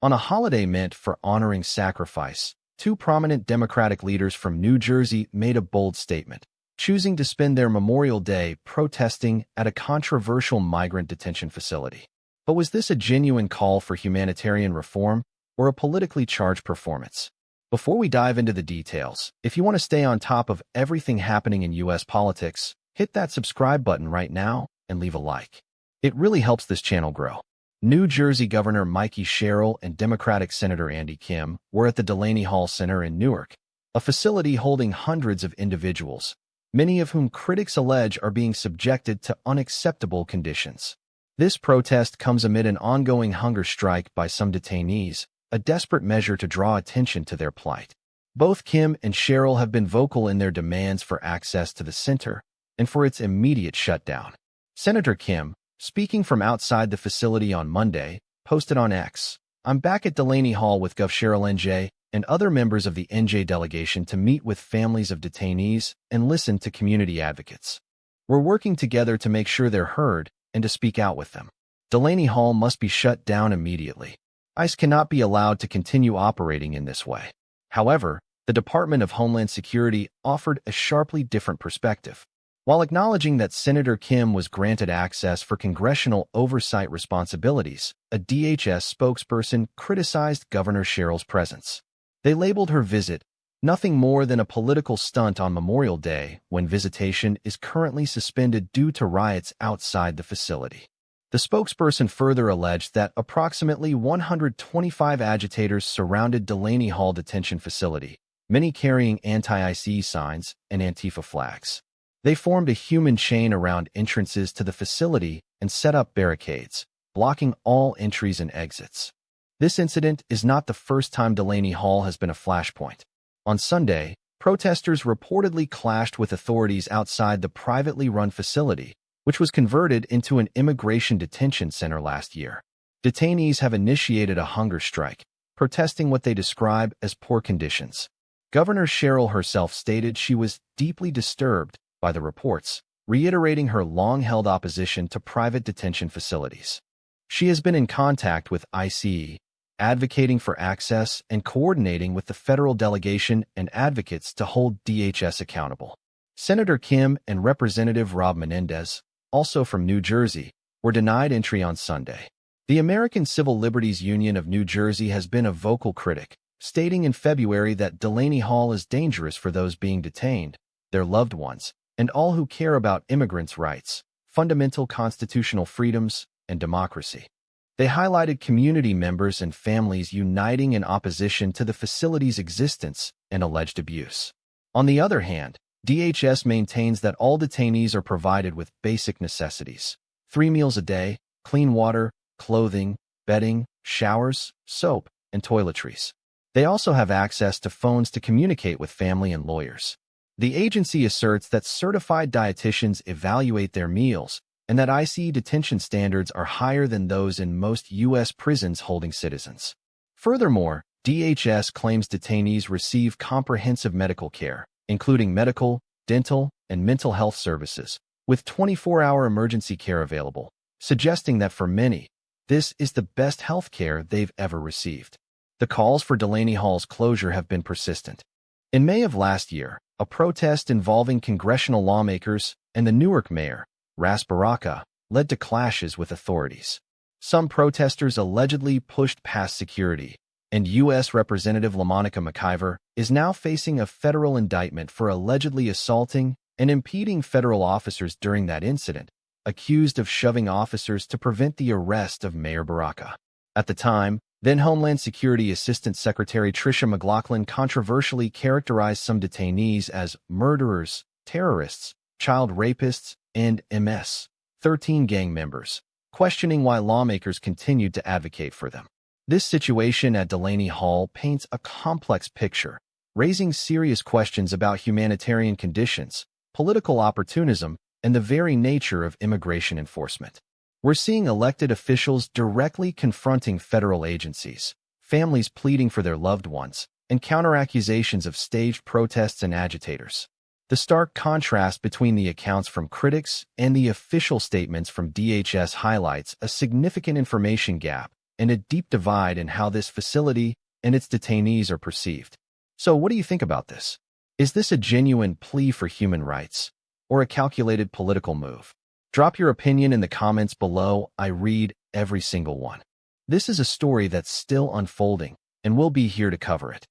On a holiday meant for honoring sacrifice, two prominent Democratic leaders from New Jersey made a bold statement, choosing to spend their Memorial Day protesting at a controversial migrant detention facility. But was this a genuine call for humanitarian reform or a politically charged performance? Before we dive into the details, if you want to stay on top of everything happening in U.S. politics, hit that subscribe button right now and leave a like. It really helps this channel grow. New Jersey Governor Mikey Sherrill and Democratic Senator Andy Kim were at the Delaney Hall Center in Newark, a facility holding hundreds of individuals, many of whom critics allege are being subjected to unacceptable conditions. This protest comes amid an ongoing hunger strike by some detainees, a desperate measure to draw attention to their plight. Both Kim and Sherrill have been vocal in their demands for access to the center and for its immediate shutdown. Senator Kim, speaking from outside the facility on Monday, posted on X, "I'm back at Delaney Hall with Gov Sherrill NJ and other members of the NJ delegation to meet with families of detainees and listen to community advocates. We're working together to make sure they're heard and to speak out with them. Delaney Hall must be shut down immediately. ICE cannot be allowed to continue operating in this way." However, the Department of Homeland Security offered a sharply different perspective. While acknowledging that Senator Kim was granted access for congressional oversight responsibilities, a DHS spokesperson criticized Governor Sherrill's presence. They labeled her visit nothing more than a political stunt on Memorial Day when visitation is currently suspended due to riots outside the facility. The spokesperson further alleged that approximately 125 agitators surrounded Delaney Hall detention facility, many carrying anti-ICE signs and Antifa flags. They formed a human chain around entrances to the facility and set up barricades, blocking all entries and exits. This incident is not the first time Delaney Hall has been a flashpoint. On Sunday, protesters reportedly clashed with authorities outside the privately run facility, which was converted into an immigration detention center last year. Detainees have initiated a hunger strike, protesting what they describe as poor conditions. Governor Sherrill herself stated she was deeply disturbed by the reports, reiterating her long-held opposition to private detention facilities. She has been in contact with ICE, advocating for access and coordinating with the federal delegation and advocates to hold DHS accountable. Senator Kim and Representative Rob Menendez, also from New Jersey, were denied entry on Sunday. The American Civil Liberties Union of New Jersey has been a vocal critic, stating in February that Delaney Hall is dangerous for those being detained, their loved ones, and all who care about immigrants' rights, fundamental constitutional freedoms, and democracy. They highlighted community members and families uniting in opposition to the facility's existence and alleged abuse. On the other hand, DHS maintains that all detainees are provided with basic necessities: 3 meals a day, clean water, clothing, bedding, showers, soap, and toiletries. They also have access to phones to communicate with family and lawyers. The agency asserts that certified dietitians evaluate their meals and that ICE detention standards are higher than those in most U.S. prisons holding citizens. Furthermore, DHS claims detainees receive comprehensive medical care, including medical, dental, and mental health services, with 24-hour emergency care available, suggesting that for many, this is the best health care they've ever received. The calls for Delaney Hall's closure have been persistent. In May of last year, a protest involving congressional lawmakers and the Newark mayor, Ras Baraka, led to clashes with authorities. Some protesters allegedly pushed past security, and U.S. Representative LaMonica McIver is now facing a federal indictment for allegedly assaulting and impeding federal officers during that incident, accused of shoving officers to prevent the arrest of Mayor Baraka. At the time, then Homeland Security Assistant Secretary Tricia McLaughlin controversially characterized some detainees as murderers, terrorists, child rapists, and MS-13 gang members, questioning why lawmakers continued to advocate for them. This situation at Delaney Hall paints a complex picture, raising serious questions about humanitarian conditions, political opportunism, and the very nature of immigration enforcement. We're seeing elected officials directly confronting federal agencies, families pleading for their loved ones, and counter-accusations of staged protests and agitators. The stark contrast between the accounts from critics and the official statements from DHS highlights a significant information gap and a deep divide in how this facility and its detainees are perceived. So what do you think about this? Is this a genuine plea for human rights, or a calculated political move? Drop your opinion in the comments below. I read every single one. This is a story that's still unfolding, and we'll be here to cover it.